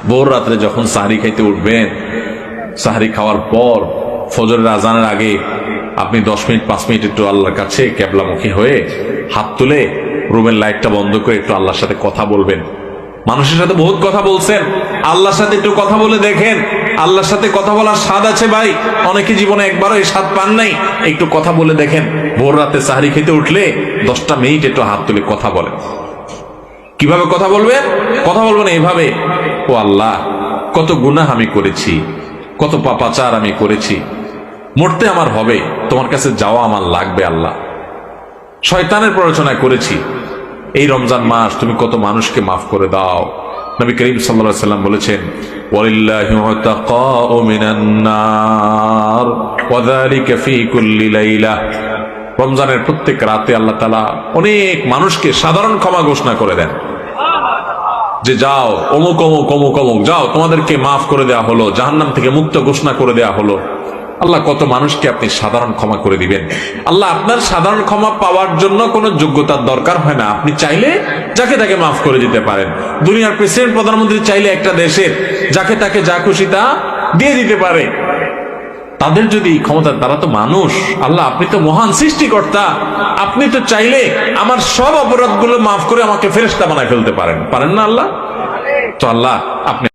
ভোর রাত্রে যখন সাহরি খাইতে উঠবেন, সাহরি খাওয়ার পর ফজরের আজানের আগে আপনি 10 মিনিট 5 মিনিট একটু আল্লাহর কাছে কেবলামুখী হয়ে হাত তুলে রুমের লাইটটা বন্ধ করে একটু আল্লাহর সাথে কথা বলবেন। মানুষের সাথে বহুত কথা বলছেন, আল্লাহর সাথে একটু কথা বলে দেখেন। আল্লাহর সাথে কথা বলার স্বাদ আছে ভাই, অনেকে জীবনে একবারও এই স্বাদ পান নাই। একটু কথা বলে দেখেন। ভোর রাতে সাহরি খেতে উঠলে 10টা মিনিট একটু হাত তুলে কথা বলেন। কিভাবে কথা বলবেন? কথা বলবেন এইভাবে, ও আল্লাহ, কত গুনাহ আমি করেছি, কত পাপাচার আমি করেছি, মরতে আমার হবে, তোমার কাছে যাওয়া আমার লাগবে আল্লাহ। শয়তানের প্ররোচনা করেছি, এই রমজান মাস তুমি কত মানুষকে মাফ করে দাও। নবী করিম সাল্লাল্লাহু আলাইহি ওয়াসাল্লাম বলেছেন, ওয়ালিল্লাহি উতাকাউ মিনান নার ওয়া যালিকা ফি কুল্লি লাইলা। রমজানের প্রত্যেক রাতে আল্লাহ তাআলা অনেক মানুষকে সাধারণ ক্ষমা ঘোষণা করে দেন, যে যাও অমুক অমুক অমুক অমুক, যাও তোমাদেরকে মাফ করে দেওয়া হলো, জাহান্নাম থেকে মুক্ত ঘোষণা করে দেওয়া হলো। আল্লাহ কত মানুষকে আপনি সাধারণ ক্ষমা করে দিবেন। আল্লাহ আপনার সাধারণ ক্ষমা পাওয়ার জন্য কোনো যোগ্যতার দরকার হয় না, আপনি চাইলে যাকে তাকে মাফ করে দিতে পারেন। দুনিয়ার প্রেসিডেন্ট প্রধানমন্ত্রী চাইলে একটা দেশের যাকে তাকে যা খুশি তা দিয়ে দিতে পারে। তাদের যদি ক্ষমতা, তারা তো মানুষ। আল্লাহ আপনি তো মহান সৃষ্টিকর্তা, আপনি তো চাইলে আমার সব অপরাধগুলো মাফ করে আমাকে ফেরেশতা বানায় ফেলতে পারেন, পারেন না আল্লাহ? তো আল্লাহ আপনি